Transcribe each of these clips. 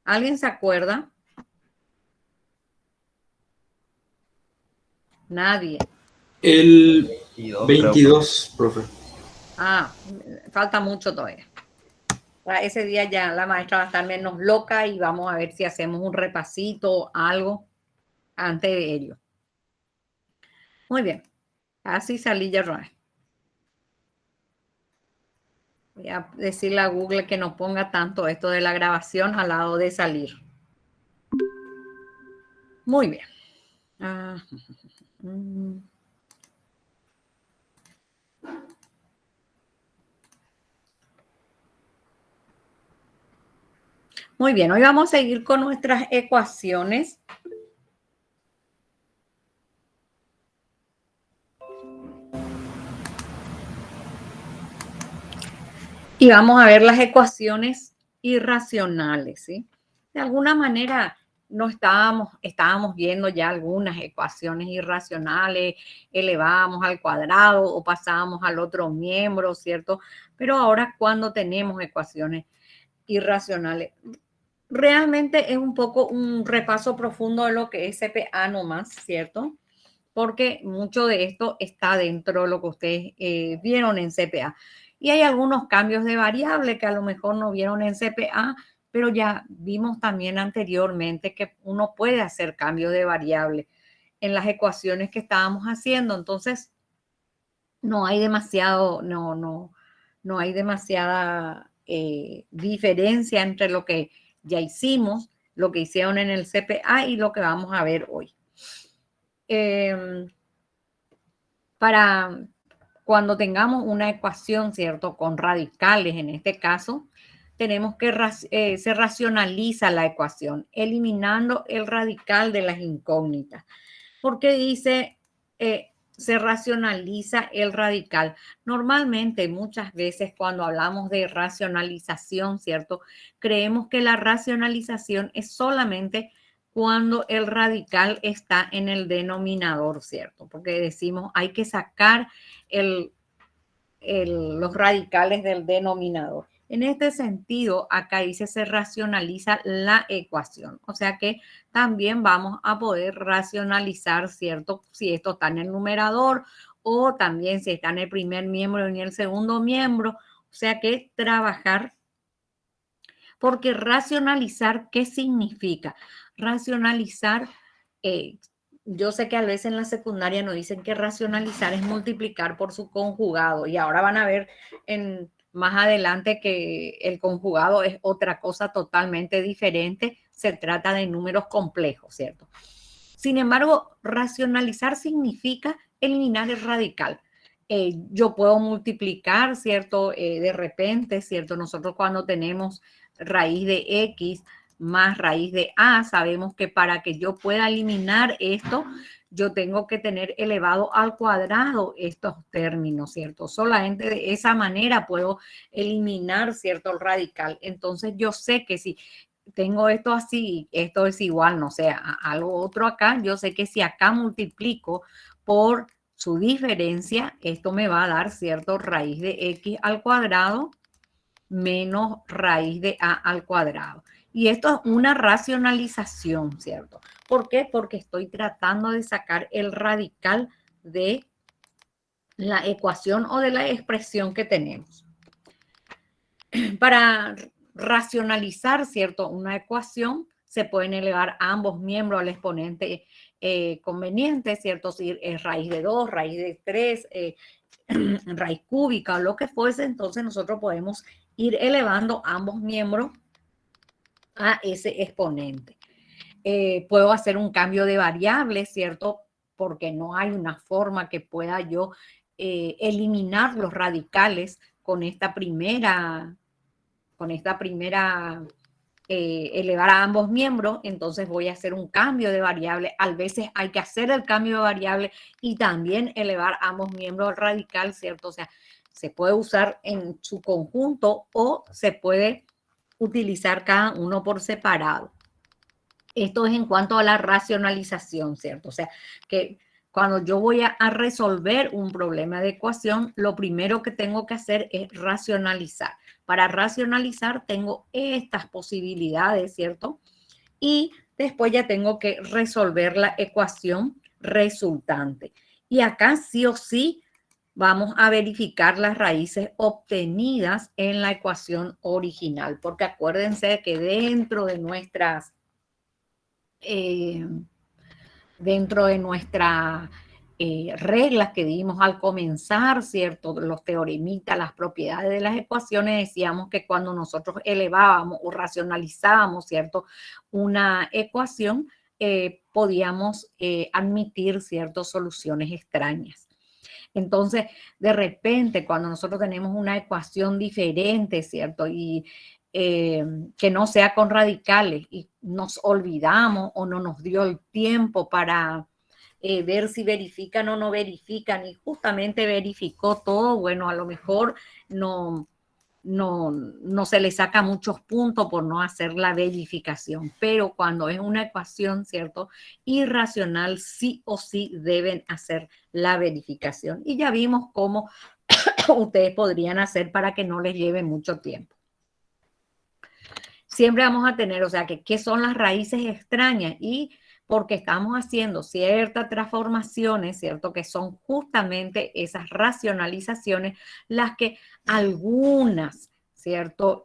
¿Alguien se acuerda? Nadie. El 22, profe. Ah, falta mucho todavía. Para ese día ya la maestra va a estar menos loca y vamos a ver si hacemos un repasito, algo, antes de ello. Muy bien. Así salí ya, Ronald. Voy a decirle a Google que no ponga tanto esto de la grabación al lado de salir. Muy bien. Muy bien, hoy vamos a seguir con nuestras ecuaciones. Y vamos a ver las ecuaciones irracionales, ¿sí? De alguna manera no estábamos viendo ya algunas ecuaciones irracionales, elevábamos al cuadrado o pasábamos al otro miembro, ¿cierto? Pero ahora cuando tenemos ecuaciones irracionales, realmente es un poco un repaso profundo de lo que es CPA nomás, ¿cierto? Porque mucho de esto está dentro de lo que ustedes vieron en CPA. Y hay algunos cambios de variable que a lo mejor no vieron en CPA, pero ya vimos también anteriormente que uno puede hacer cambios de variable en las ecuaciones que estábamos haciendo. Entonces, no hay demasiado, no hay demasiada diferencia entre lo que ya hicimos, lo que hicieron en el CPA y lo que vamos a ver hoy. Para cuando tengamos una ecuación, ¿cierto? Con radicales, en este caso, tenemos que se racionaliza la ecuación, eliminando el radical de las incógnitas. Porque dice, se racionaliza el radical. Normalmente, muchas veces, cuando hablamos de racionalización, ¿cierto? Creemos que la racionalización es solamente cuando el radical está en el denominador, ¿cierto? Porque decimos, hay que sacar los radicales del denominador. En este sentido, acá dice se racionaliza la ecuación. O sea que también vamos a poder racionalizar, ¿cierto? Si esto está en el numerador o también si está en el primer miembro y en el segundo miembro. O sea que trabajar, porque racionalizar, ¿qué significa? Racionalizar, yo sé que a veces en la secundaria nos dicen que racionalizar es multiplicar por su conjugado y ahora van a ver más adelante que el conjugado es otra cosa totalmente diferente, se trata de números complejos, ¿cierto? Sin embargo, racionalizar significa eliminar el radical. Yo puedo multiplicar, ¿cierto? De repente, ¿cierto? Nosotros cuando tenemos raíz de X más raíz de A, sabemos que para que yo pueda eliminar esto, yo tengo que tener elevado al cuadrado estos términos, ¿cierto? Solamente de esa manera puedo eliminar, ¿cierto? El radical. Entonces yo sé que si tengo esto así, esto es igual, no sé, algo otro acá, yo sé que si acá multiplico por su diferencia, esto me va a dar, ¿cierto? Raíz de X al cuadrado menos raíz de A al cuadrado. Y esto es una racionalización, ¿cierto? ¿Por qué? Porque estoy tratando de sacar el radical de la ecuación o de la expresión que tenemos. Para racionalizar, ¿cierto? Una ecuación, se pueden elevar ambos miembros al exponente conveniente, ¿cierto? Si es raíz de 2, raíz de 3, raíz cúbica o lo que fuese, entonces nosotros podemos ir elevando ambos miembros a ese exponente. Puedo hacer un cambio de variable, ¿cierto? Porque no hay una forma que pueda yo eliminar los radicales con esta primera elevar a ambos miembros, entonces voy a hacer un cambio de variable. A veces hay que hacer el cambio de variable y también elevar a ambos miembros al radical, ¿cierto? O sea, se puede usar en su conjunto o se puede utilizar cada uno por separado. Esto es en cuanto a la racionalización, ¿cierto? O sea, que cuando yo voy a resolver un problema de ecuación, lo primero que tengo que hacer es racionalizar para racionalizar tengo estas posibilidades, ¿cierto? Y después ya tengo que resolver la ecuación resultante. Y acá sí o sí vamos a verificar las raíces obtenidas en la ecuación original, porque acuérdense que dentro de nuestras reglas que dimos al comenzar, ¿cierto? Los teoremitas, las propiedades de las ecuaciones, decíamos que cuando nosotros elevábamos o racionalizábamos, ¿cierto? Una ecuación, podíamos admitir ciertas soluciones extrañas. Entonces, de repente, cuando nosotros tenemos una ecuación diferente, ¿cierto? Y que no sea con radicales y nos olvidamos o no nos dio el tiempo para ver si verifican o no verifican y justamente verificó todo, bueno, a lo mejor no se le saca muchos puntos por no hacer la verificación, pero cuando es una ecuación, ¿cierto? Irracional, sí o sí deben hacer la verificación. Y ya vimos cómo ustedes podrían hacer para que no les lleve mucho tiempo. Siempre vamos a tener, o sea, que qué son las raíces extrañas y porque estamos haciendo ciertas transformaciones, ¿cierto? Que son justamente esas racionalizaciones las que algunas, ¿cierto?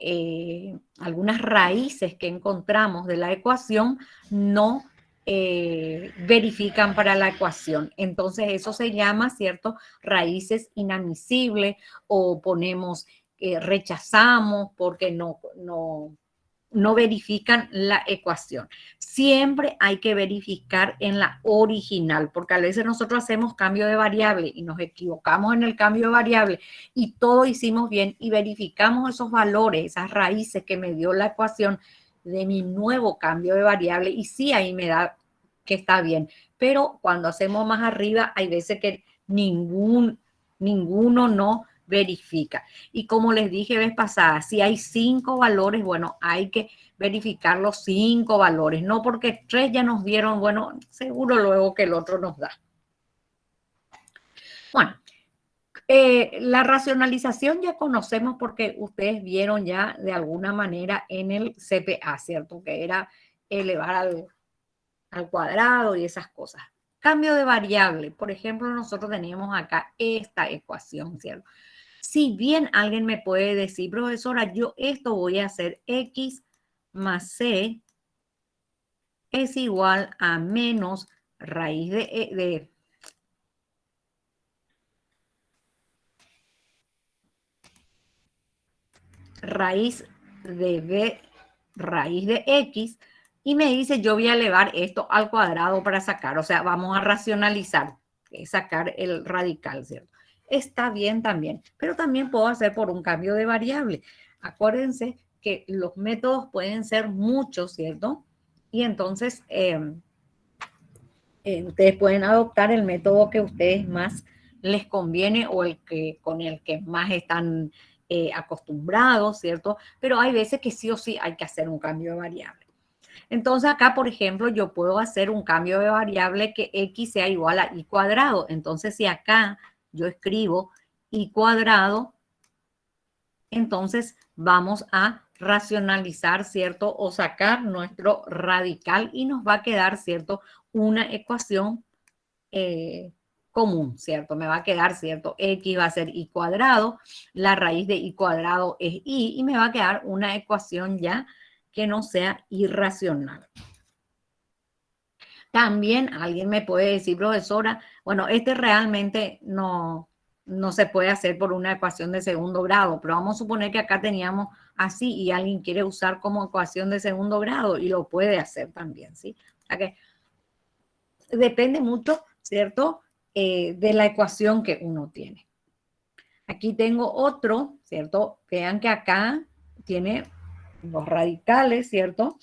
Algunas raíces que encontramos de la ecuación no verifican para la ecuación. Entonces eso se llama, ¿cierto? Raíces inadmisibles o ponemos, rechazamos porque no verifican la ecuación. Siempre hay que verificar en la original, porque a veces nosotros hacemos cambio de variable y nos equivocamos en el cambio de variable y todo hicimos bien y verificamos esos valores, esas raíces que me dio la ecuación de mi nuevo cambio de variable y sí, ahí me da que está bien. Pero cuando hacemos más arriba, hay veces que ninguno no verifica. Y como les dije vez pasada, si hay 5 valores, bueno, hay que verificar los 5 valores, no porque 3 ya nos dieron, bueno, seguro luego que el otro nos da. Bueno, la racionalización ya conocemos porque ustedes vieron ya de alguna manera en el CPA, ¿cierto? Que era elevar al cuadrado y esas cosas. Cambio de variable, por ejemplo, nosotros teníamos acá esta ecuación, ¿cierto? Si bien alguien me puede decir, profesora, yo esto voy a hacer x más c es igual a menos raíz de raíz de b raíz de x y me dice yo voy a elevar esto al cuadrado para sacar, o sea, vamos a racionalizar, sacar el radical, ¿cierto? Está bien también, pero también puedo hacer por un cambio de variable. Acuérdense que los métodos pueden ser muchos, ¿cierto? Y entonces ustedes pueden adoptar el método que a ustedes más les conviene o el que con el que más están acostumbrados, ¿cierto? Pero hay veces que sí o sí hay que hacer un cambio de variable. Entonces acá, por ejemplo, yo puedo hacer un cambio de variable que x sea igual a y cuadrado. Entonces, si acá yo escribo y cuadrado, entonces vamos a racionalizar, ¿cierto? O sacar nuestro radical y nos va a quedar, ¿cierto? Una ecuación común, ¿cierto? Me va a quedar, ¿cierto? X va a ser y cuadrado, la raíz de y cuadrado es y me va a quedar una ecuación ya que no sea irracional. También alguien me puede decir, profesora, bueno, este realmente no se puede hacer por una ecuación de segundo grado, pero vamos a suponer que acá teníamos así y alguien quiere usar como ecuación de segundo grado y lo puede hacer también, ¿sí? O sea que depende mucho, ¿cierto? De la ecuación que uno tiene. Aquí tengo otro, ¿cierto? Vean que acá tiene los radicales, ¿cierto?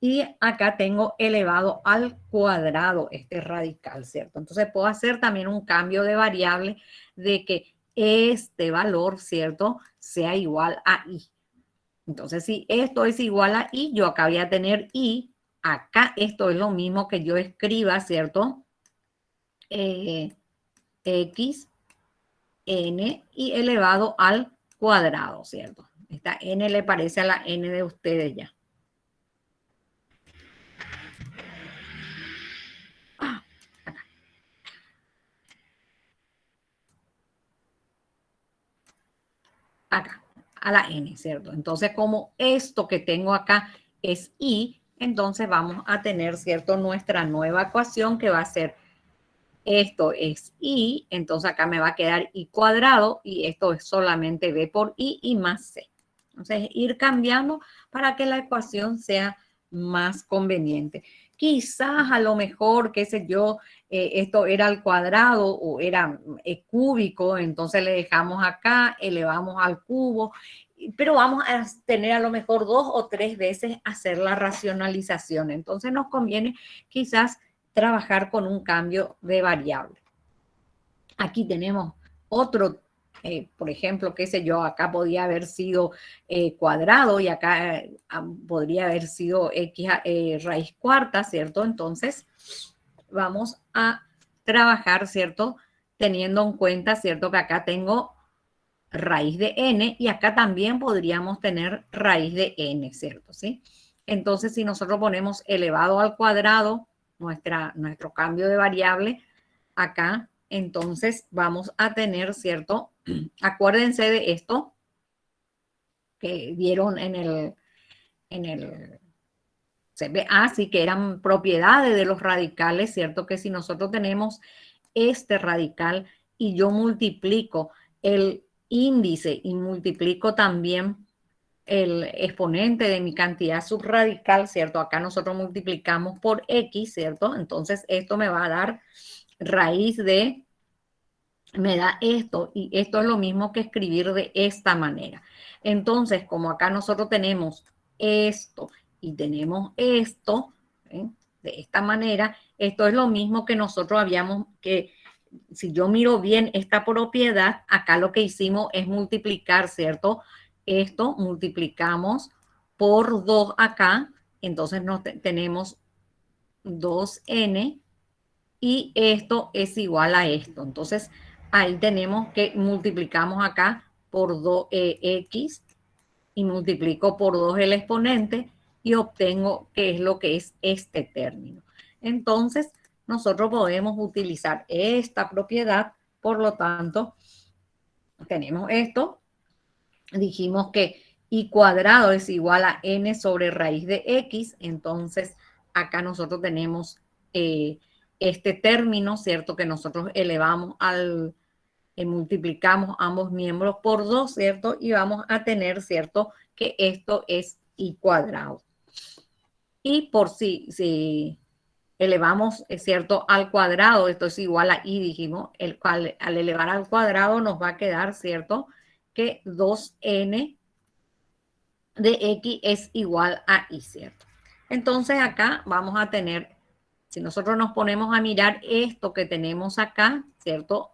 Y acá tengo elevado al cuadrado este radical, ¿cierto? Entonces puedo hacer también un cambio de variable de que este valor, ¿cierto? Sea igual a y. Entonces, si esto es igual a y, yo acá voy a tener y. Acá esto es lo mismo que yo escriba, ¿cierto? X, n y elevado al cuadrado, ¿cierto? Esta n le parece a la n de ustedes ya. Acá, a la n, ¿cierto? Entonces, como esto que tengo acá es y, entonces vamos a tener, ¿cierto? Nuestra nueva ecuación que va a ser, esto es y, entonces acá me va a quedar y cuadrado y esto es solamente b por y más c. Entonces, ir cambiando para que la ecuación sea más conveniente. Quizás a lo mejor, qué sé yo, esto era al cuadrado o era cúbico, entonces le dejamos acá, elevamos al cubo, pero vamos a tener a lo mejor 2 o 3 veces hacer la racionalización. Entonces nos conviene quizás trabajar con un cambio de variable. Aquí tenemos otro, por ejemplo, qué sé yo, acá podía haber sido cuadrado y acá podría haber sido x raíz cuarta, ¿cierto? Entonces, vamos a trabajar, ¿cierto? Teniendo en cuenta, ¿cierto? Que acá tengo raíz de n y acá también podríamos tener raíz de n, ¿cierto? ¿Sí? Entonces, si nosotros ponemos elevado al cuadrado, nuestro cambio de variable acá, entonces vamos a tener, ¿cierto? Acuérdense de esto que vieron en el CBA, sí que eran propiedades de los radicales, ¿cierto? Que si nosotros tenemos este radical y yo multiplico el índice y multiplico también el exponente de mi cantidad subradical, ¿cierto? Acá nosotros multiplicamos por x, ¿cierto? Entonces esto me va a dar raíz de, me da esto, y esto es lo mismo que escribir de esta manera. Entonces, como acá nosotros tenemos esto y tenemos esto, ¿eh? De esta manera, esto es lo mismo que nosotros habíamos, que si yo miro bien esta propiedad, acá lo que hicimos es multiplicar, ¿cierto? Esto multiplicamos por 2 acá, entonces tenemos 2n y esto es igual a esto. Entonces, ahí tenemos que multiplicamos acá por 2x y multiplico por 2 el exponente y obtengo qué es lo que es este término. Entonces, nosotros podemos utilizar esta propiedad, por lo tanto, tenemos esto, dijimos que y cuadrado es igual a n sobre raíz de x, entonces acá nosotros tenemos este término, ¿cierto? Que nosotros elevamos multiplicamos ambos miembros por 2, ¿cierto? Y vamos a tener, ¿cierto? Que esto es y cuadrado. Y por si elevamos, ¿cierto? Al cuadrado, esto es igual a y, dijimos, el cual al elevar al cuadrado nos va a quedar, ¿cierto? Que 2n de x es igual a y, ¿cierto? Entonces acá vamos a tener, si nosotros nos ponemos a mirar esto que tenemos acá, ¿cierto?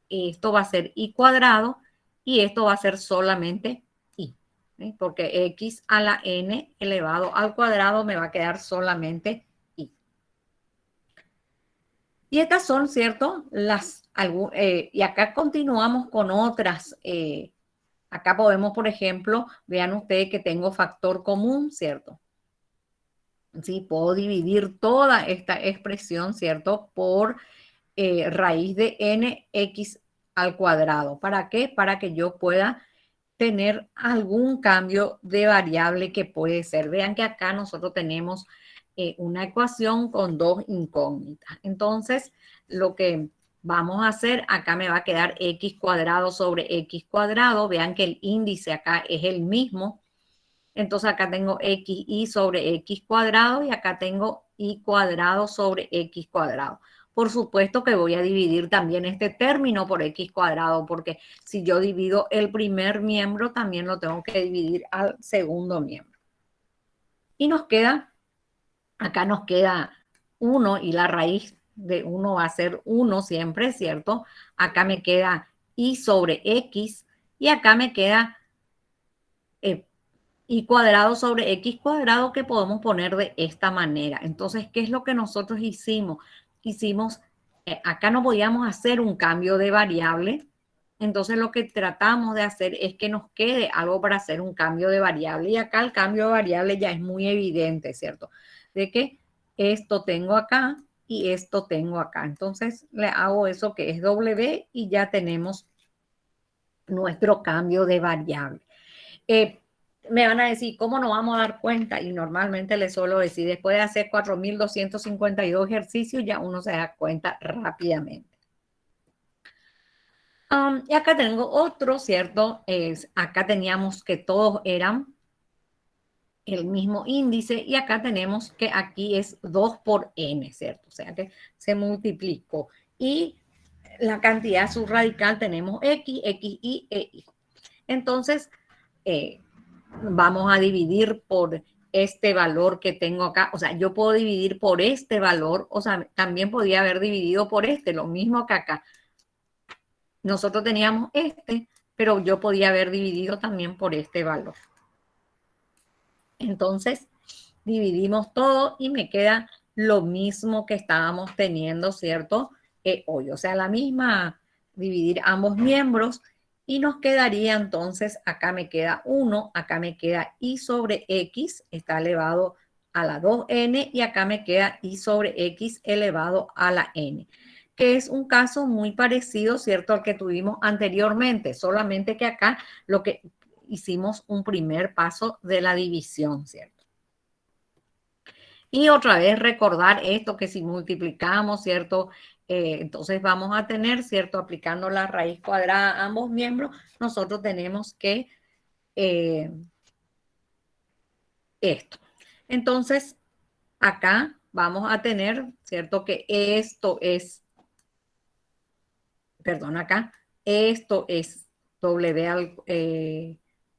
Esto va a ser y cuadrado y esto va a ser solamente y, ¿sí? Porque x a la n elevado al cuadrado me va a quedar solamente y. Y estas son, ¿cierto? Y acá continuamos con otras. Acá podemos, por ejemplo, vean ustedes que tengo factor común, ¿cierto? Sí, puedo dividir toda esta expresión, ¿cierto? Por raíz de nx al cuadrado. ¿Para qué? Para que yo pueda tener algún cambio de variable que puede ser. Vean que acá nosotros tenemos una ecuación con dos incógnitas. Entonces, lo que vamos a hacer, acá me va a quedar x cuadrado sobre x cuadrado. Vean que el índice acá es el mismo. Entonces acá tengo xy sobre x cuadrado y acá tengo y cuadrado sobre x cuadrado. Por supuesto que voy a dividir también este término por x cuadrado, porque si yo divido el primer miembro, también lo tengo que dividir al segundo miembro. Y nos queda, acá nos queda 1 y la raíz de 1 va a ser 1 siempre, ¿cierto? Acá me queda y sobre x y acá me queda y cuadrado sobre x cuadrado que podemos poner de esta manera. Entonces, ¿qué es lo que nosotros hicimos? Acá no podíamos hacer un cambio de variable, Entonces lo que tratamos de hacer es que nos quede algo para hacer un cambio de variable. Y acá el cambio de variable ya es muy evidente, ¿cierto? De que esto tengo acá y esto tengo acá. Entonces le hago eso que es W y ya tenemos nuestro cambio de variable. Me van a decir, ¿cómo nos vamos a dar cuenta? Y normalmente les suelo decir, después de hacer 4.252 ejercicios, ya uno se da cuenta rápidamente. Y acá tengo otro, ¿cierto? Acá teníamos que todos eran el mismo índice y acá tenemos que aquí es 2 por n, ¿cierto? O sea que se multiplicó. Y la cantidad subradical tenemos x, xy e y. Entonces, vamos a dividir por este valor que tengo acá. O sea, yo puedo dividir por este valor, o sea, también podía haber dividido por este, lo mismo que acá. Nosotros teníamos este, pero yo podía haber dividido también por este valor. Entonces, dividimos todo y me queda lo mismo que estábamos teniendo, ¿cierto? Hoy, o sea, la misma, dividir ambos miembros y nos quedaría entonces, acá me queda 1, acá me queda y sobre x, está elevado a la 2n y acá me queda y sobre x elevado a la n, que es un caso muy parecido, ¿cierto?, al que tuvimos anteriormente, solamente que acá lo que hicimos un primer paso de la división, ¿cierto? Y otra vez recordar esto que si multiplicamos, ¿cierto? Entonces vamos a tener, ¿cierto? Aplicando la raíz cuadrada a ambos miembros, nosotros tenemos que esto. Entonces, acá vamos a tener, ¿cierto? Que esto es, perdón, acá, esto es W al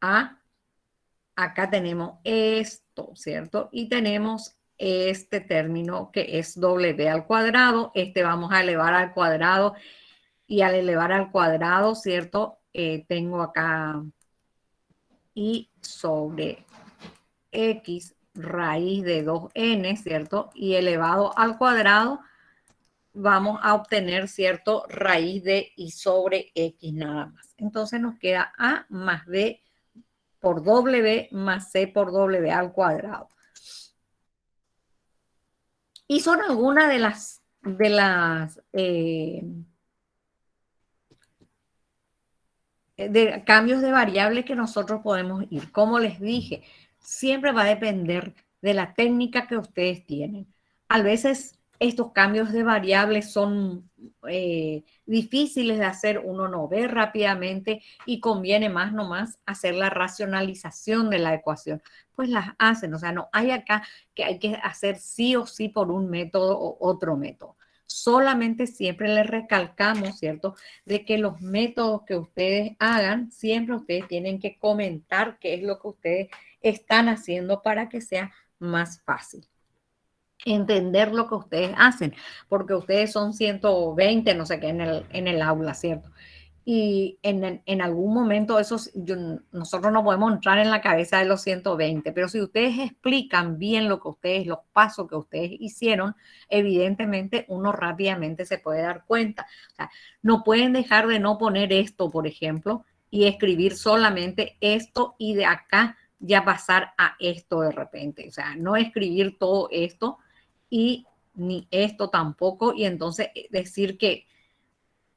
A. Acá tenemos esto, ¿cierto? Y tenemos este término que es W al cuadrado. Este vamos a elevar al cuadrado. Y al elevar al cuadrado, ¿cierto? Tengo acá y sobre x raíz de 2n, ¿cierto? Y elevado al cuadrado, vamos a obtener, ¿cierto? Raíz de y sobre x nada más. Entonces nos queda a más b por w más c por w al cuadrado. Y son algunas de las de cambios de variables que nosotros podemos ir. Como les dije, siempre va a depender de la técnica que ustedes tienen. A veces estos cambios de variables son difíciles de hacer, uno no ve rápidamente y conviene más nomás hacer la racionalización de la ecuación. Pues las hacen, o sea, no hay acá que hay que hacer sí o sí por un método o otro método. Solamente siempre les recalcamos, ¿cierto?, de que los métodos que ustedes hagan, siempre ustedes tienen que comentar qué es lo que ustedes están haciendo para que sea más fácil entender lo que ustedes hacen, porque ustedes son 120, no sé qué, en el aula, ¿cierto? Y en algún momento nosotros no podemos entrar en la cabeza de los 120, pero si ustedes explican bien lo que ustedes, los pasos que ustedes hicieron, evidentemente uno rápidamente se puede dar cuenta. O sea, no pueden dejar de no poner esto, por ejemplo, y escribir solamente esto y de acá ya pasar a esto de repente. O sea, no escribir todo esto y ni esto tampoco, y entonces decir que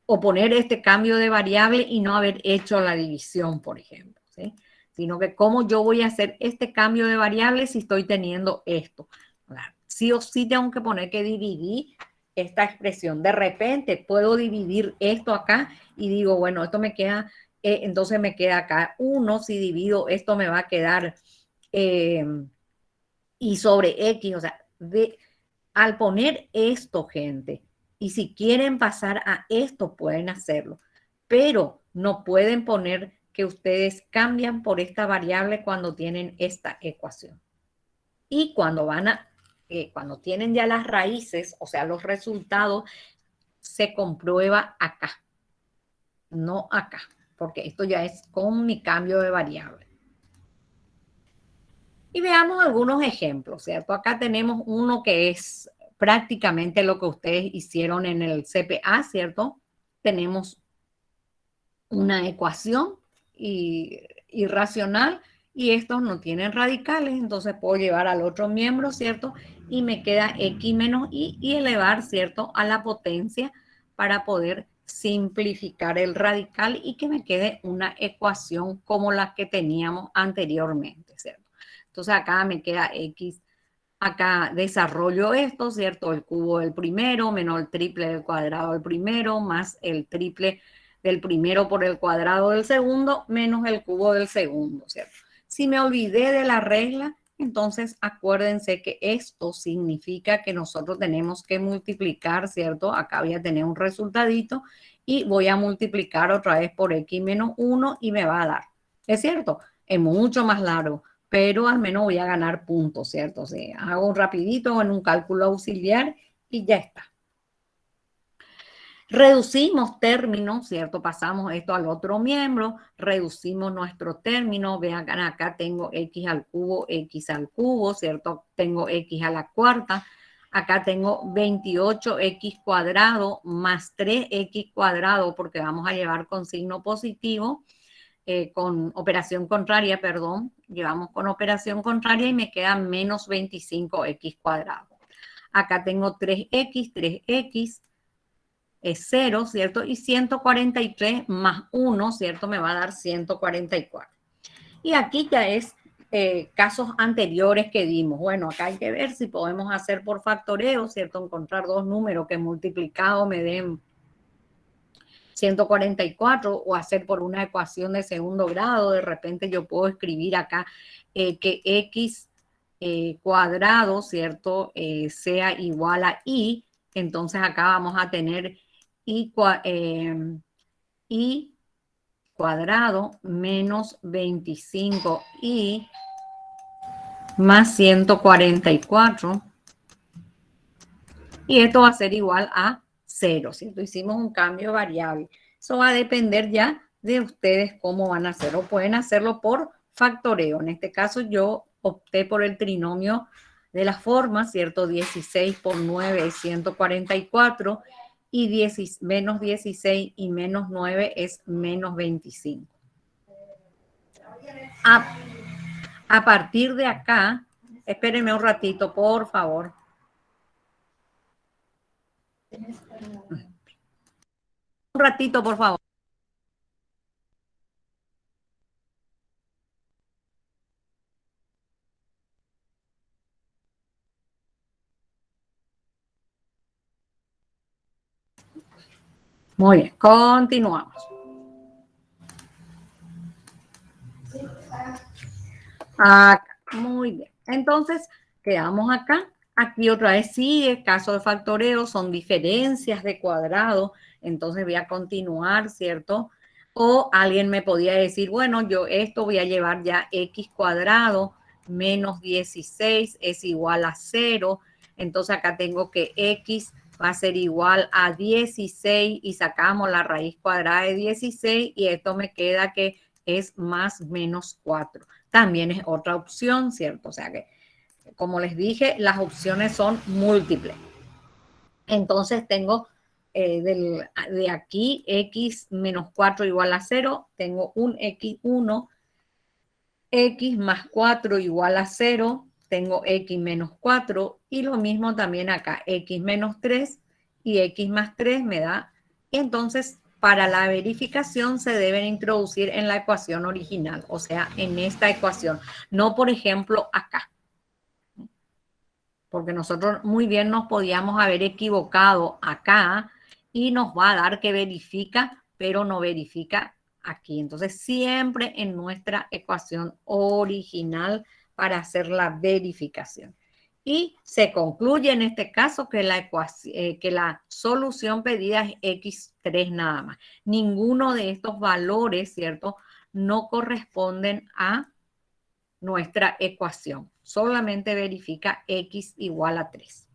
o poner este cambio de variable y no haber hecho la división, por ejemplo, ¿sí? Sino que cómo yo voy a hacer este cambio de variable si estoy teniendo esto. Claro, sí o sí tengo que poner que dividir esta expresión. De repente puedo dividir esto acá y digo, bueno, esto me queda, entonces me queda acá 1, si divido esto me va a quedar y sobre X, o sea, al poner esto, gente, y si quieren pasar a esto, pueden hacerlo, pero no pueden poner que ustedes cambian por esta variable cuando tienen esta ecuación. Y cuando cuando tienen ya las raíces, o sea, los resultados, se comprueba acá, no acá, porque esto ya es con mi cambio de variable. Y veamos algunos ejemplos, ¿cierto? Acá tenemos uno que es prácticamente lo que ustedes hicieron en el CPA, ¿cierto? Tenemos una ecuación irracional y estos no tienen radicales, entonces puedo llevar al otro miembro, ¿cierto? Y me queda x menos y elevar, ¿cierto?, a la potencia para poder simplificar el radical y que me quede una ecuación como la que teníamos anteriormente, ¿cierto? Entonces acá me queda x, acá desarrollo esto, ¿cierto? El cubo del primero menos el triple del cuadrado del primero más el triple del primero por el cuadrado del segundo menos el cubo del segundo, ¿cierto? Si me olvidé de la regla, entonces acuérdense que esto significa que nosotros tenemos que multiplicar, ¿cierto? Acá voy a tener un resultadito y voy a multiplicar otra vez por x menos 1 y me va a dar. ¿Es cierto? Es mucho más largo, pero al menos voy a ganar puntos, ¿cierto? O sea, hago rapidito en un cálculo auxiliar y ya está. Reducimos términos, ¿cierto? Pasamos esto al otro miembro, reducimos nuestro término, vean acá tengo x al cubo, ¿cierto? Tengo x a la cuarta, acá tengo 28x cuadrado más 3x cuadrado, porque vamos a llevar con signo positivo, con operación contraria, perdón, llevamos con operación contraria y me queda menos 25x cuadrado. Acá tengo 3x es 0, ¿cierto? Y 143 más 1, ¿cierto? Me va a dar 144. Y aquí ya es casos anteriores que dimos. Bueno, acá hay que ver si podemos hacer por factoreo, ¿cierto? Encontrar dos números que multiplicado me den 144 o hacer por una ecuación de segundo grado. De repente yo puedo escribir acá que x cuadrado, ¿cierto? Sea igual a y. Entonces acá vamos a tener y cuadrado menos 25y más 144. Y esto va a ser igual a 0, ¿cierto? Hicimos un cambio variable. Eso va a depender ya de ustedes cómo van a hacer. O pueden hacerlo por factoreo. En este caso yo opté por el trinomio de la forma, ¿cierto? 16 por 9 es 144 y menos 16 y menos 9 es menos 25. A partir de acá, espérenme un ratito, por favor. Un ratito, por favor. Muy bien, continuamos. Acá, muy bien. Entonces, quedamos acá. Aquí otra vez sigue, caso de factoreo, son diferencias de cuadrado. Entonces voy a continuar, ¿cierto? O alguien me podía decir, bueno, yo esto voy a llevar ya x cuadrado menos 16 es igual a 0. Entonces acá tengo que x va a ser igual a 16 y sacamos la raíz cuadrada de 16 y esto me queda que es más menos 4. También es otra opción, ¿cierto? O sea que, como les dije, las opciones son múltiples. Entonces tengo de aquí x menos 4 igual a 0, tengo un x1, x más 4 igual a 0, tengo x menos 4 y lo mismo también acá, x menos 3 y x más 3 me da. Y entonces, para la verificación se deben introducir en la ecuación original, o sea, en esta ecuación, no por ejemplo acá. Porque nosotros muy bien nos podíamos haber equivocado acá y nos va a dar que verifica, pero no verifica aquí. Entonces, siempre en nuestra ecuación original para hacer la verificación. Y se concluye en este caso que la solución pedida es x3 nada más. Ninguno de estos valores, ¿cierto?, no corresponden a nuestra ecuación. Solamente verifica x igual a 3.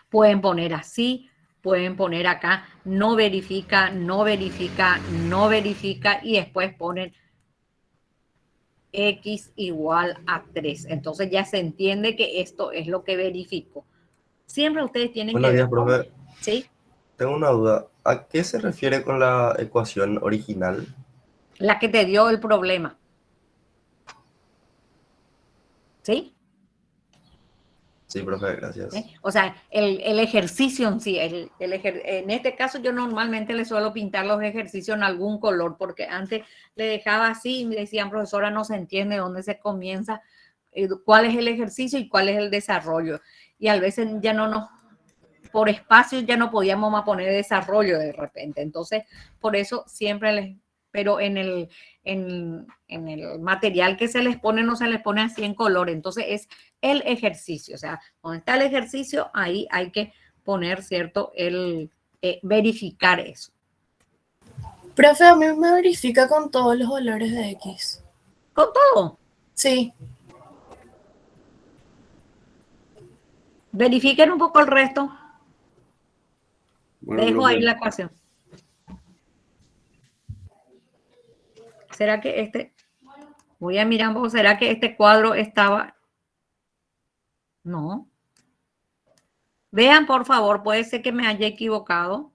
Pueden poner así, pueden poner acá, no verifica, no verifica, no verifica y después ponen x igual a 3. Entonces ya se entiende que esto es lo que verifico. Siempre ustedes tienen Buenos que días, ver. profe. ¿Sí? Tengo una duda. ¿A qué se refiere con la ecuación original? La que te dio el problema. ¿Sí? Sí, profe, gracias. ¿Eh? O sea, el ejercicio en sí, en este caso yo normalmente le suelo pintar los ejercicios en algún color, porque antes le dejaba así y me decían, profesora, no se entiende dónde se comienza, cuál es el ejercicio y cuál es el desarrollo. Y a veces ya no nos, por espacio ya no podíamos más poner desarrollo de repente. Entonces, por eso siempre les, pero en el material que se les pone no se les pone así en color. Entonces es el ejercicio. O sea, donde está el ejercicio, ahí hay que poner, ¿cierto? Verificar eso. Profe, a mí me verifica con todos los valores de X. ¿Con todo? Sí. Verifiquen un poco el resto. Bueno, Dejo profe. ahí la ecuación. ¿Será que este? Voy a mirar un poco. ¿Será que este cuadro estaba? No. Vean, por favor, puede ser que me haya equivocado.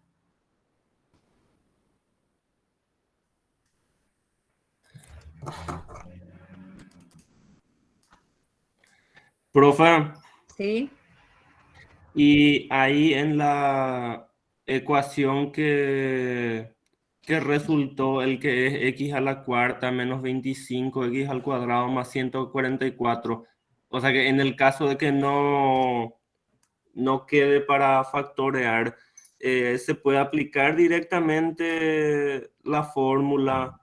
Profe, Sí. y ahí en la ecuación que resultó el que es x a la cuarta menos 25 x al cuadrado más 144. O sea que en el caso de que no quede para factorear, se puede aplicar directamente la fórmula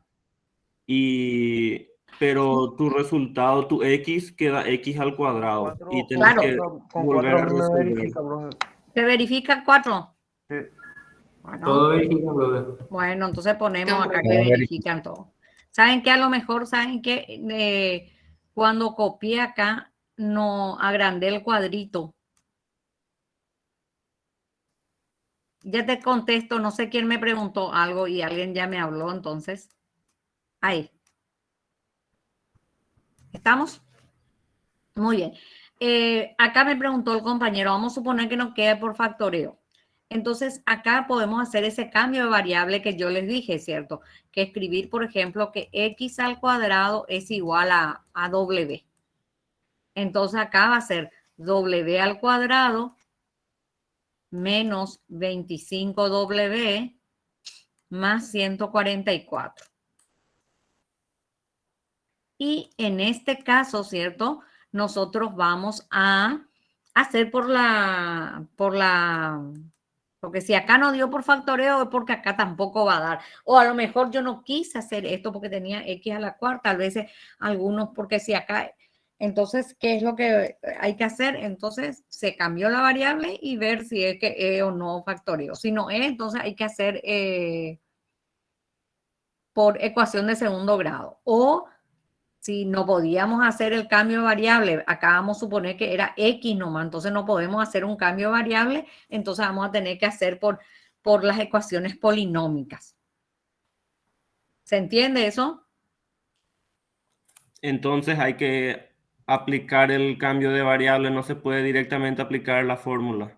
pero tu resultado, tu x, queda x al cuadrado y tenés Claro. que Con volver 4 a a mí me resolver. verifica, profe. ¿Se verifica 4? Sí. Bueno, Todo verifica, profe. bueno, entonces ponemos acá que verifican todo. ¿Saben qué? A lo mejor, ¿saben qué? Cuando copié acá, no agrandé el cuadrito. Ya te contesto, no sé quién me preguntó algo y alguien ya me habló, entonces. Ahí. ¿Estamos? Muy bien. Acá me preguntó el compañero, vamos a suponer que nos quede por factoreo. Entonces, acá podemos hacer ese cambio de variable que yo les dije, ¿cierto? Que escribir, por ejemplo, que x al cuadrado es igual a w. Entonces, acá va a ser w al cuadrado menos 25w más 144. Y en este caso, ¿cierto? Nosotros vamos a hacer porque si acá no dio por factoreo es porque acá tampoco va a dar. O a lo mejor yo no quise hacer esto porque tenía x a la cuarta, a veces algunos porque si acá, entonces, ¿qué es lo que hay que hacer? Entonces, se cambió la variable y ver si es que es o no factoreo. Si no es, entonces hay que hacer por ecuación de segundo grado. O si no podíamos hacer el cambio de variable, acá vamos a suponer que era X nomás, entonces no podemos hacer un cambio de variable, entonces vamos a tener que hacer por las ecuaciones polinómicas. ¿Se entiende eso? Entonces hay que aplicar el cambio de variable, no se puede directamente aplicar la fórmula.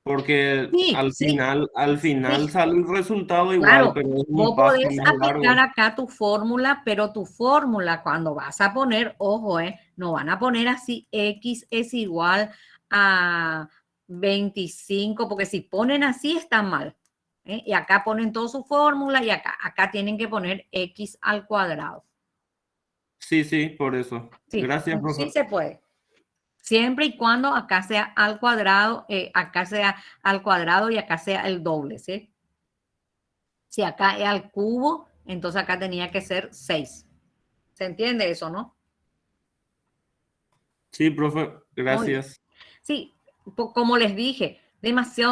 Porque Sí, al sí, final sí. sale el resultado igual, Claro, pero es vos un paso podés más aplicar largo. acá tu fórmula, pero tu fórmula cuando vas a poner, ojo, no van a poner así X es igual a 25, porque si ponen así están mal. Y acá ponen toda su fórmula y acá tienen que poner X al cuadrado. Sí, sí, por eso. Sí, Gracias, sí profesor. se puede. Siempre y cuando acá sea al cuadrado, acá sea al cuadrado y acá sea el doble, ¿sí? Si acá es al cubo, entonces acá tenía que ser 6. ¿Se entiende eso, no? Sí, profe, Muy bien. gracias. Sí, como les dije,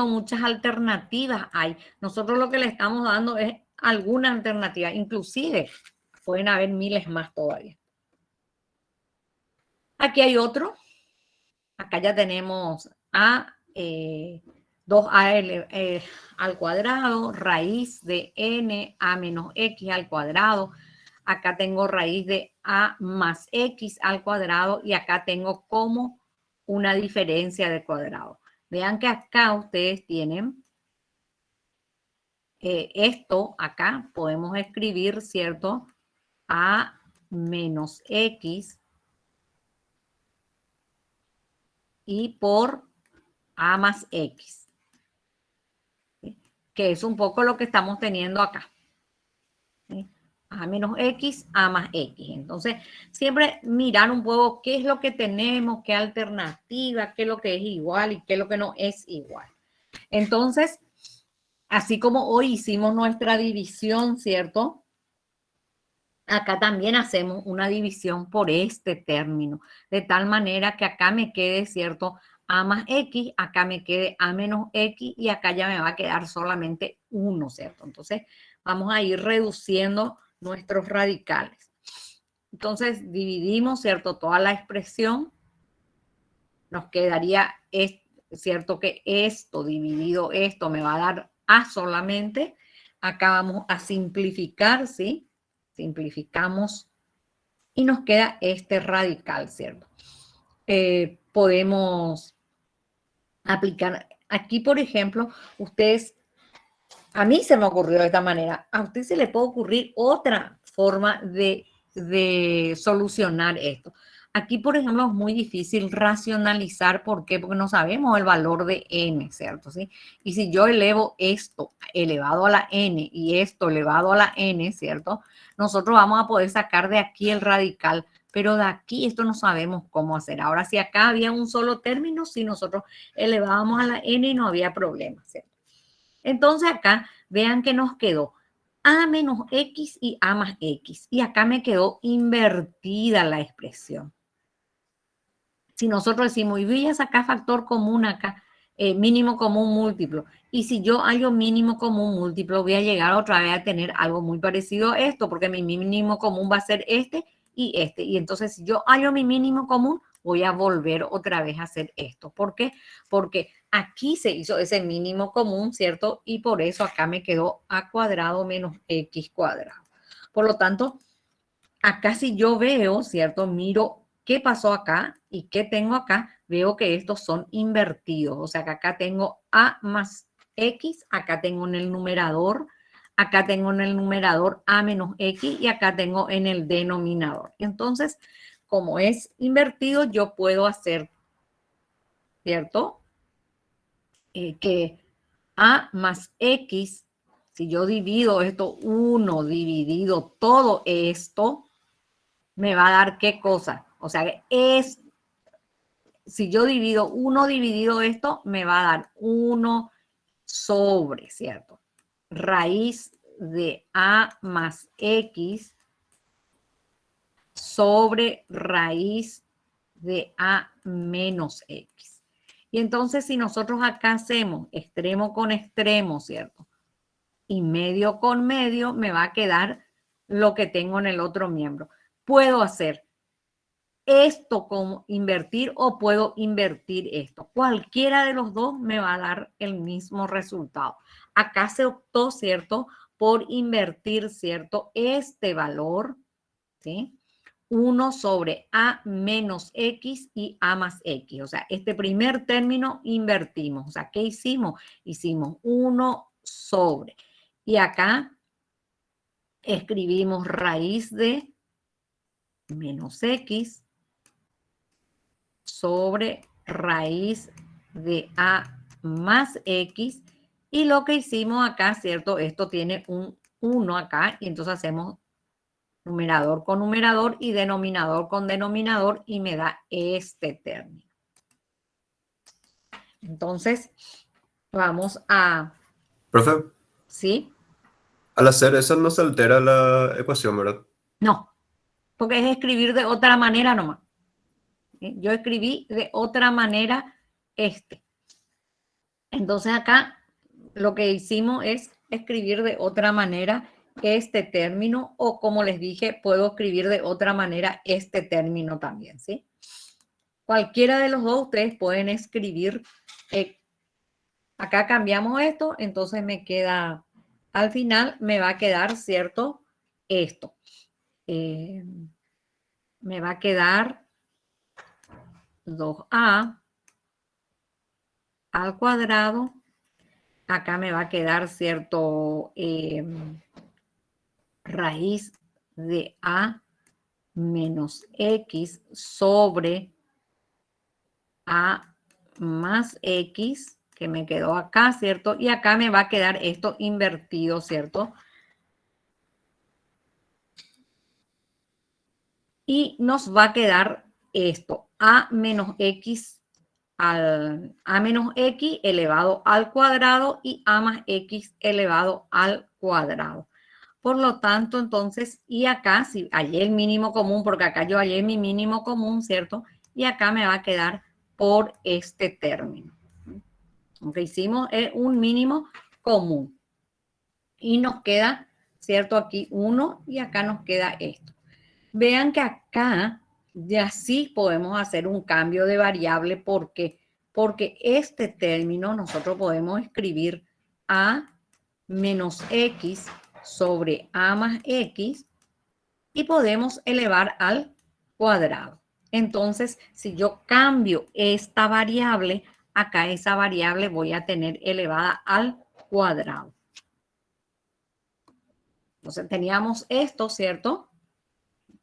muchas alternativas hay. Nosotros lo que le estamos dando es alguna alternativa, inclusive pueden haber miles más todavía. Aquí hay otro. Acá ya tenemos a 2a al cuadrado, raíz de n a menos x al cuadrado. Acá tengo raíz de a más x al cuadrado y acá tengo como una diferencia de cuadrado. Vean que acá ustedes tienen esto acá podemos escribir, ¿cierto? A menos X y por A más X, ¿sí? Que es un poco lo que estamos teniendo acá, ¿sí? A menos X, A más X. Entonces, siempre mirar un poco qué es lo que tenemos, qué alternativa, qué es lo que es igual y qué es lo que no es igual. Entonces, así como hoy hicimos nuestra división, ¿cierto? Acá también hacemos una división por este término, de tal manera que acá me quede, ¿cierto? A más X, acá me quede A menos X y acá ya me va a quedar solamente 1, ¿cierto? Entonces, vamos a ir reduciendo nuestros radicales. Entonces, dividimos, ¿cierto? Toda la expresión. Nos quedaría, ¿cierto? Que esto dividido esto me va a dar A solamente. Acá vamos a simplificar, ¿sí? Simplificamos y nos queda este radical, ¿cierto? Podemos aplicar aquí, por ejemplo, ustedes, a mí se me ocurrió de esta manera, a usted se le puede ocurrir otra forma de solucionar esto. Aquí, por ejemplo, es muy difícil racionalizar. ¿Por qué? Porque no sabemos el valor de n, ¿cierto? ¿Sí? Y si yo elevo esto elevado a la n y esto elevado a la n, ¿cierto? Nosotros vamos a poder sacar de aquí el radical, pero de aquí esto no sabemos cómo hacer. Ahora, si acá había un solo término, si nosotros elevábamos a la n no había problema, ¿cierto? Entonces acá vean que nos quedó A menos X y A más X. Y acá me quedó invertida la expresión. Si nosotros decimos, y voy a sacar factor común acá, mínimo común múltiplo. Y si yo hallo mínimo común múltiplo, voy a llegar otra vez a tener algo muy parecido a esto, porque mi mínimo común va a ser este y este. Y entonces, si yo hallo mi mínimo común, voy a volver otra vez a hacer esto. ¿Por qué? Porque aquí se hizo ese mínimo común, ¿cierto? Y por eso acá me quedó A cuadrado menos X cuadrado. Por lo tanto, acá si yo veo, ¿cierto? Miro qué pasó acá y qué tengo acá, veo que estos son invertidos. O sea que acá tengo A más X, acá tengo en el numerador, acá tengo en el numerador A menos X y acá tengo en el denominador. Entonces, como es invertido, yo puedo hacer, ¿cierto? Que A más X, si yo divido esto, 1 dividido todo esto, me va a dar qué cosa. O sea, si yo divido 1 dividido esto, me va a dar 1 sobre, ¿cierto? Raíz de A más X sobre raíz de A menos X. Y entonces, si nosotros acá hacemos extremo con extremo, ¿cierto? Y medio con medio, me va a quedar lo que tengo en el otro miembro. Puedo hacer esto como invertir o puedo invertir esto. Cualquiera de los dos me va a dar el mismo resultado. Acá se optó, ¿cierto? Por invertir, ¿cierto? Este valor, ¿sí? 1 sobre A menos X y A más X. O sea, este primer término invertimos. O sea, ¿qué hicimos? Hicimos 1 sobre. Y acá escribimos raíz de menos X sobre raíz de A más X. Y lo que hicimos acá, ¿cierto? Esto tiene un 1 acá y entonces hacemos numerador con numerador y denominador con denominador y me da este término. Entonces, vamos a... Profe, ¿Sí? al hacer eso no se altera la ecuación, ¿verdad? No, porque es escribir de otra manera nomás. ¿Sí? Yo escribí de otra manera este. Entonces acá lo que hicimos es escribir de otra manera este término o como les dije, puedo escribir de otra manera este término también, ¿sí? Cualquiera de los dos ustedes pueden escribir. Acá cambiamos esto, entonces me queda, al final me va a quedar, ¿cierto? Esto. Me va a quedar 2A al cuadrado acá me va a quedar, ¿cierto? Raíz de A menos X sobre A más X, que me quedó acá, ¿cierto? Y acá me va a quedar esto invertido, ¿cierto? Y nos va a quedar esto, A menos X A menos X elevado al cuadrado y A más X elevado al cuadrado. Por lo tanto, entonces, y acá, si hallé el mínimo común, porque acá yo hallé mi mínimo común, ¿cierto? Y acá me va a quedar por este término. Aunque hicimos un mínimo común. Y nos queda, ¿cierto? Aquí 1 y acá nos queda esto. Vean que acá ya sí podemos hacer un cambio de variable porque este término nosotros podemos escribir A menos X sobre A más X y podemos elevar al cuadrado. Entonces, si yo cambio esta variable, acá esa variable voy a tener elevada al cuadrado. Entonces, teníamos esto, ¿cierto?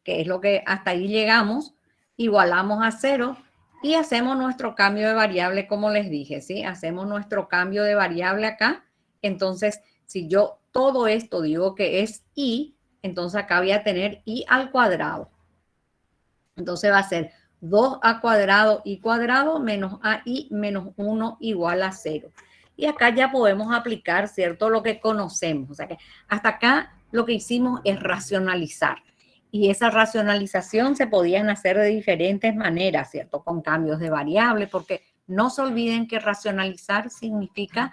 Que es lo que hasta ahí llegamos, igualamos a 0 y hacemos nuestro cambio de variable como les dije, ¿sí? Hacemos nuestro cambio de variable acá. Entonces, si yo todo esto digo que es y, entonces acá voy a tener y al cuadrado. Entonces va a ser 2a cuadrado y cuadrado menos ai menos 1 igual a 0. Y acá ya podemos aplicar, ¿cierto? Lo que conocemos. O sea que hasta acá lo que hicimos es racionalizar. Y esa racionalización se podían hacer de diferentes maneras, ¿cierto? Con cambios de variable, porque no se olviden que racionalizar significa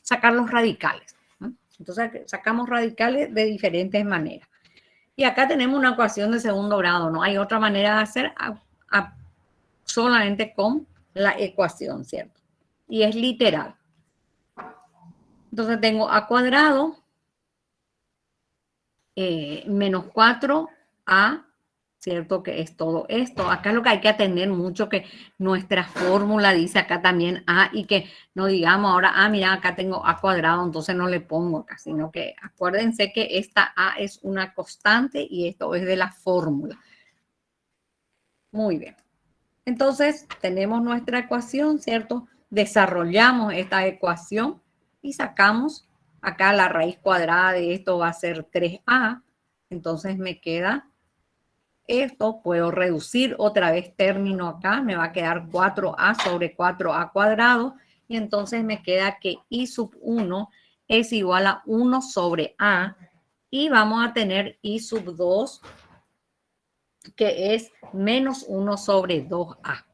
sacar los radicales, ¿no? Entonces sacamos radicales de diferentes maneras. Y acá tenemos una ecuación de segundo grado, no hay otra manera de hacer solamente con la ecuación, ¿cierto? Y es literal. Entonces tengo a cuadrado menos 4a, ¿cierto? Que es todo esto. Acá lo que hay que atender mucho que nuestra fórmula dice acá también a y que no digamos ahora, mira, acá tengo a cuadrado, entonces no le pongo acá, sino que acuérdense que esta a es una constante y esto es de la fórmula. Muy bien. Entonces tenemos nuestra ecuación, ¿cierto? Desarrollamos esta ecuación y sacamos acá la raíz cuadrada de esto va a ser 3a. Entonces me queda esto, puedo reducir otra vez término acá, me va a quedar 4a sobre 4a cuadrado y entonces me queda que i sub 1 es igual a 1 sobre a y vamos a tener i sub 2 que es menos 1 sobre 2a.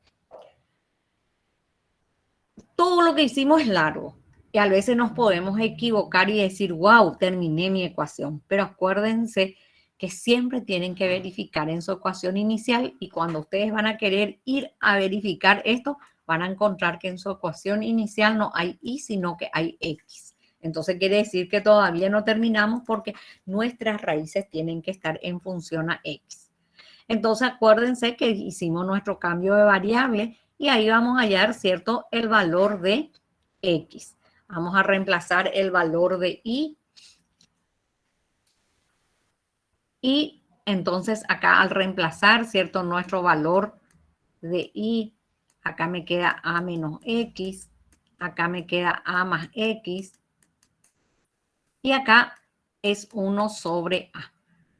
Todo lo que hicimos es largo y a veces nos podemos equivocar y decir, wow, terminé mi ecuación. Pero acuérdense que siempre tienen que verificar en su ecuación inicial y cuando ustedes van a querer ir a verificar esto, van a encontrar que en su ecuación inicial no hay y, sino que hay x. Entonces quiere decir que todavía no terminamos porque nuestras raíces tienen que estar en función a x. Entonces acuérdense que hicimos nuestro cambio de variable y ahí vamos a hallar, ¿cierto?, el valor de x. Vamos a reemplazar el valor de y. Y entonces acá al reemplazar, ¿cierto?, nuestro valor de y, acá me queda a menos x, acá me queda a más x y acá es 1 sobre a.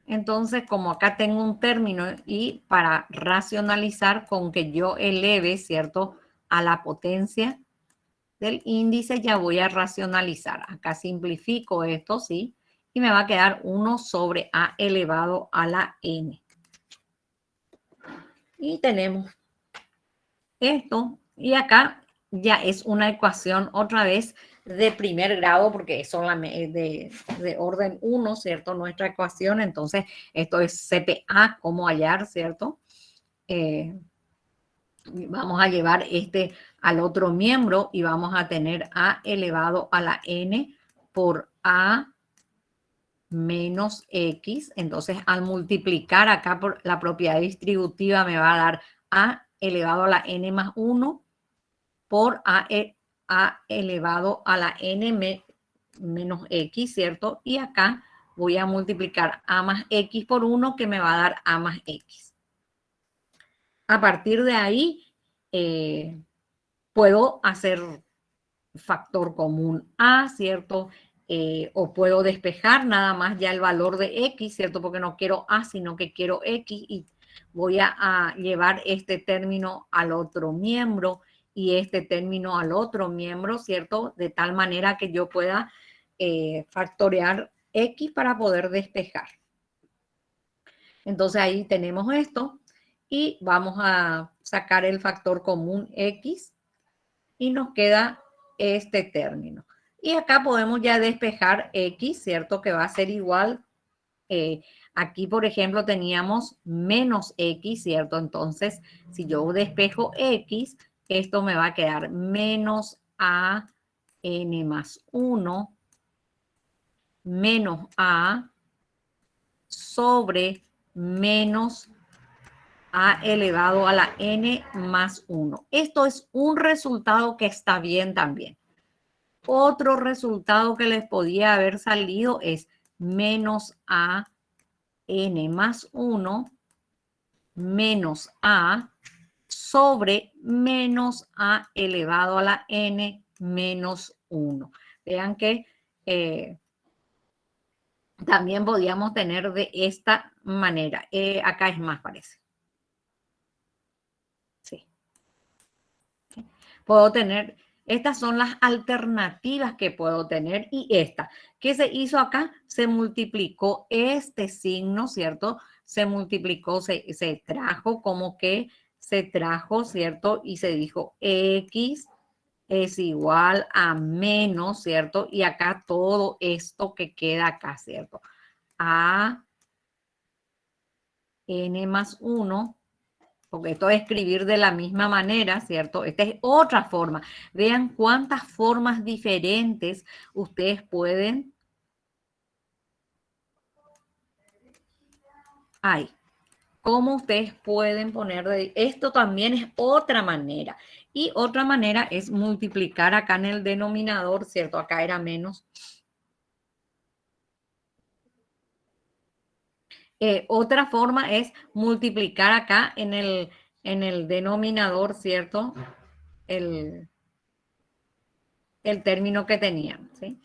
Entonces, como acá tengo un término y para racionalizar con que yo eleve, ¿cierto?, a la potencia del índice, ya voy a racionalizar. Acá simplifico esto, ¿sí? Y me va a quedar 1 sobre a elevado a la n. Y tenemos esto. Y acá ya es una ecuación otra vez de primer grado porque es solamente de orden 1, ¿cierto? Nuestra ecuación. Entonces, esto es CPA, cómo hallar, ¿cierto? Vamos a llevar este al otro miembro y vamos a tener a elevado a la n por a menos x. Entonces, al multiplicar acá por la propiedad distributiva me va a dar a elevado a la n más 1 por a a elevado a la n menos x, ¿cierto? Y acá voy a multiplicar a más x por 1, que me va a dar a más x. A partir de ahí, puedo hacer factor común a, ¿cierto? O puedo despejar nada más ya el valor de x, ¿cierto? Porque no quiero a, sino que quiero x, y voy a llevar este término al otro miembro y este término al otro miembro, ¿cierto? De tal manera que yo pueda factorear x para poder despejar. Entonces ahí tenemos esto y vamos a sacar el factor común x y nos queda este término. Y acá podemos ya despejar x, ¿cierto? Que va a ser igual. Aquí, por ejemplo, teníamos menos x, ¿cierto? Entonces, si yo despejo x, esto me va a quedar menos a n más 1 menos a sobre menos a elevado a la n más 1. Esto es un resultado que está bien también. Otro resultado que les podía haber salido es menos a n más 1 menos a sobre menos a elevado a la n menos 1. Vean que también podíamos tener de esta manera. Acá es más, parece. Sí. Puedo tener, estas son las alternativas que puedo tener, y esta. ¿Qué se hizo acá? Se multiplicó este signo, ¿cierto? Se multiplicó, se trajo, como que se trajo, ¿cierto? Y se dijo x es igual a menos, ¿cierto? Y acá todo esto que queda acá, ¿cierto? A n más 1, porque esto es escribir de la misma manera, ¿cierto? Esta es otra forma. Vean cuántas formas diferentes ustedes pueden. Hay. Cómo ustedes pueden poner de esto también es otra manera. Y otra manera es multiplicar acá en el denominador, ¿cierto? Acá era menos. Otra forma es multiplicar acá en el denominador, ¿cierto? El término que tenían, ¿sí?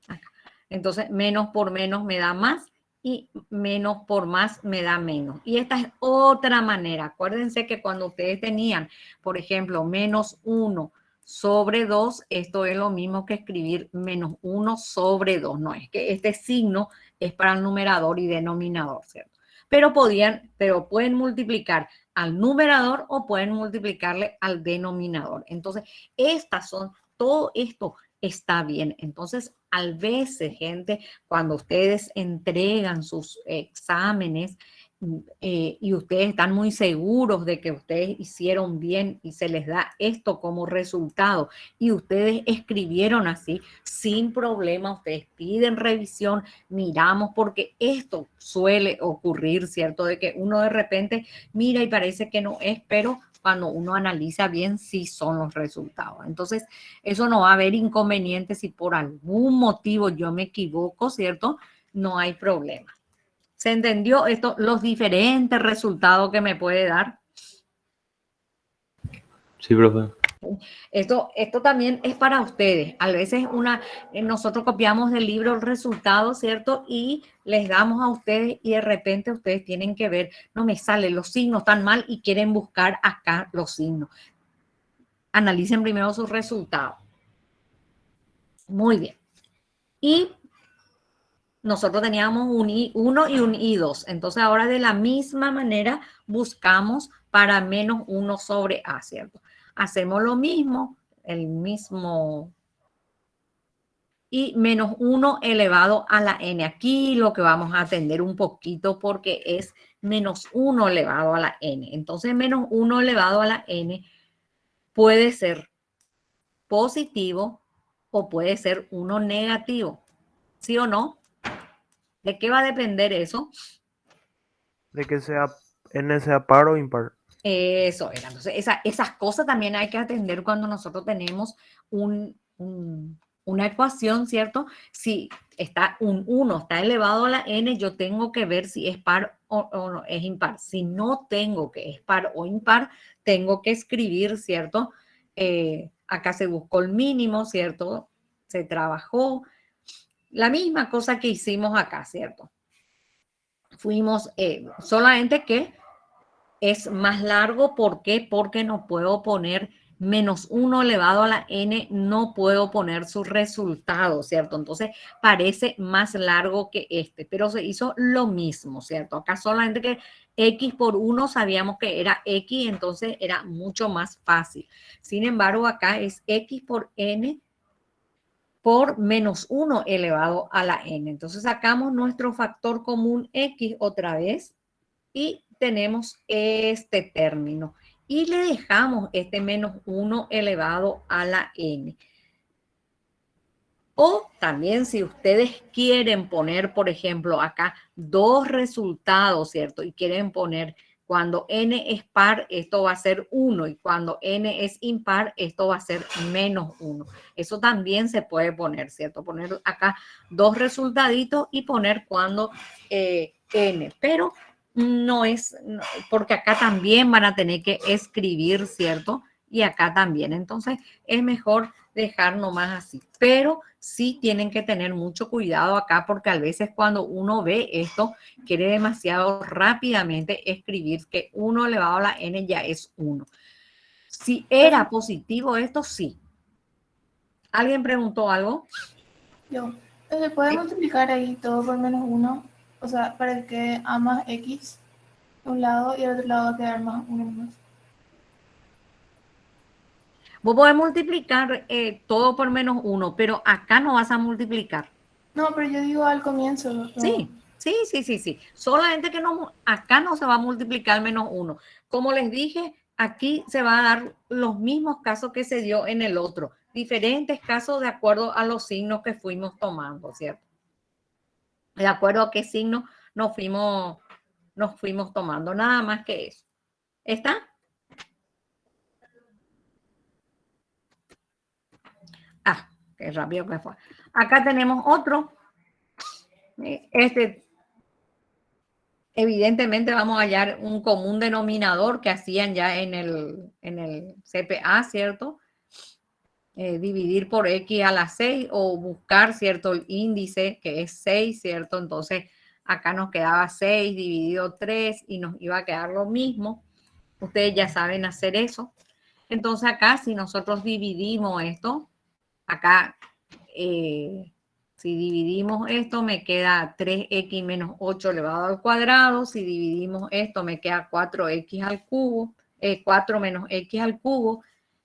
Acá. Entonces, menos por menos me da más y menos por más me da menos. Y esta es otra manera. Acuérdense que cuando ustedes tenían, por ejemplo, menos 1 sobre 2, esto es lo mismo que escribir menos 1 sobre 2. No, es que este signo es para el numerador y denominador, ¿cierto? Pero pueden multiplicar al numerador o pueden multiplicarle al denominador. Entonces, todo esto está bien. Entonces, a veces, gente, cuando ustedes entregan sus exámenes y ustedes están muy seguros de que ustedes hicieron bien y se les da esto como resultado y ustedes escribieron así, sin problema, ustedes piden revisión, miramos, porque esto suele ocurrir, ¿cierto? De que uno de repente mira y parece que no es, pero cuando uno analiza bien, sí son los resultados. Entonces, eso no va a haber inconveniente si por algún motivo yo me equivoco, ¿cierto? No hay problema. ¿Se entendió esto? Los diferentes resultados que me puede dar. Sí, profe. Esto también es para ustedes. A veces nosotros copiamos del libro el resultado, ¿cierto? Y les damos a ustedes y de repente ustedes tienen que ver, no me salen los signos tan mal y quieren buscar acá los signos. Analicen primero sus resultados. Muy bien. Y nosotros teníamos un I1 y un I2. Entonces ahora de la misma manera buscamos para menos 1 sobre A, ¿cierto? Hacemos lo mismo, el mismo, y menos 1 elevado a la n. Aquí lo que vamos a atender un poquito porque es menos 1 elevado a la n. Entonces menos 1 elevado a la n puede ser positivo o puede ser 1 negativo. ¿Sí o no? ¿De qué va a depender eso? De que sea n sea par o impar. Eso era. Entonces, esas cosas también hay que atender cuando nosotros tenemos una ecuación, ¿cierto? Si está un 1, está elevado a la n, yo tengo que ver si es par o no, es impar. Si no tengo que es par o impar, tengo que escribir, ¿cierto? Acá se buscó el mínimo, ¿cierto? Se trabajó. La misma cosa que hicimos acá, ¿cierto? Fuimos, solamente que es más largo. ¿Por qué? Porque no puedo poner menos 1 elevado a la n, no puedo poner su resultado, ¿cierto? Entonces parece más largo que este, pero se hizo lo mismo, ¿cierto? Acá solamente que x por 1 sabíamos que era x, entonces era mucho más fácil. Sin embargo, acá es x por n por menos 1 elevado a la n. Entonces sacamos nuestro factor común x otra vez y tenemos este término. Y le dejamos este menos 1 elevado a la n. O también si ustedes quieren poner, por ejemplo, acá dos resultados, ¿cierto? Y quieren poner cuando n es par, esto va a ser 1. Y cuando n es impar, esto va a ser menos 1. Eso también se puede poner, ¿cierto? Poner acá dos resultaditos y poner cuando n. Pero no es, porque acá también van a tener que escribir, ¿cierto? Y acá también. Entonces es mejor dejar nomás así. Pero sí tienen que tener mucho cuidado acá porque a veces cuando uno ve esto, quiere demasiado rápidamente escribir que 1 elevado a la n ya es 1. Si era positivo esto, sí. ¿Alguien preguntó algo? Yo. ¿Se puede multiplicar ahí todo por menos 1? O sea, para que a más x de un lado y al otro lado va a quedar más 1 más. Vos podés multiplicar todo por menos 1, pero acá no vas a multiplicar. No, pero yo digo al comienzo. No. Sí. Solamente que no, acá no se va a multiplicar menos 1. Como les dije, aquí se va a dar los mismos casos que se dio en el otro. Diferentes casos de acuerdo a los signos que fuimos tomando, ¿cierto? De acuerdo a qué signo nos fuimos tomando. Nada más que eso. ¿Está? Ah, qué rápido que fue. Acá tenemos otro. Evidentemente vamos a hallar un común denominador que hacían ya en el CPA, ¿cierto? Dividir por x a la 6 o buscar, ¿cierto? El índice que es 6, ¿cierto? Entonces acá nos quedaba 6 dividido 3 y nos iba a quedar lo mismo. Ustedes ya saben hacer eso. Entonces acá si nosotros dividimos esto, acá si dividimos esto, me queda 3x menos 8 elevado al cuadrado. Si dividimos esto, me queda 4x al cubo, 4 menos x al cubo.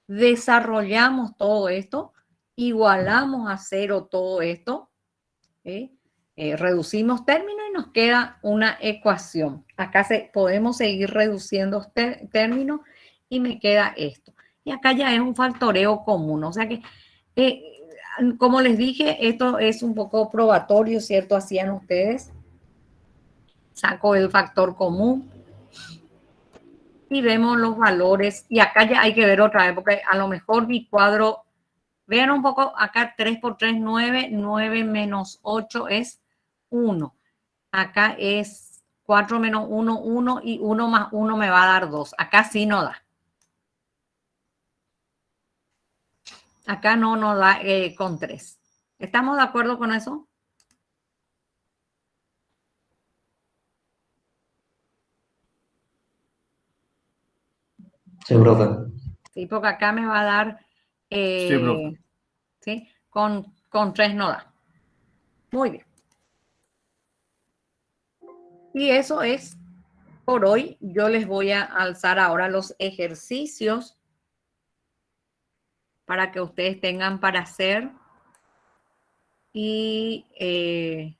Desarrollamos todo esto, igualamos a 0 todo esto, reducimos términos y nos queda una ecuación. Acá podemos seguir reduciendo términos y me queda esto. Y acá ya es un factoreo común, o sea que como les dije, esto es un poco probatorio, ¿cierto? Hacían ustedes. Saco el factor común y vemos los valores. Y acá ya hay que ver otra vez, porque a lo mejor mi cuadro, vean un poco, acá 3 por 3, 9, 9 menos 8 es 1. Acá es 4 menos 1, 1 y 1 más 1 me va a dar 2. Acá sí no da. Acá no nos da con 3. ¿Estamos de acuerdo con eso? Sí, profe. Sí, porque acá me va a dar, Sí, profe. ¿sí? Con 3 no da. Muy bien. Y eso es por hoy. Yo les voy a alzar ahora los ejercicios para que ustedes tengan para hacer. Y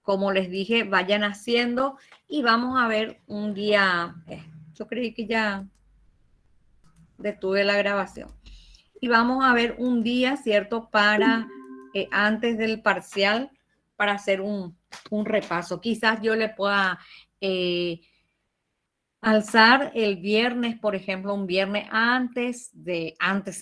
como les dije, vayan haciendo y vamos a ver un día. Yo creí que ya detuve la grabación. Y vamos a ver un día, ¿cierto? Para antes del parcial, para hacer un repaso. Quizás yo le pueda Alzar el viernes, por ejemplo, un viernes antes,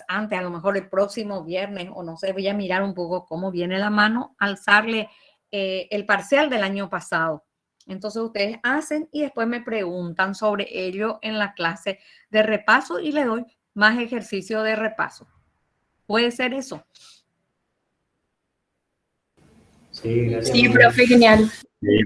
a lo mejor el próximo viernes, o no sé, voy a mirar un poco cómo viene la mano, alzarle el parcial del año pasado. Entonces ustedes hacen y después me preguntan sobre ello en la clase de repaso y le doy más ejercicio de repaso. ¿Puede ser eso? Sí, gracias. Sí, profe, genial. Sí,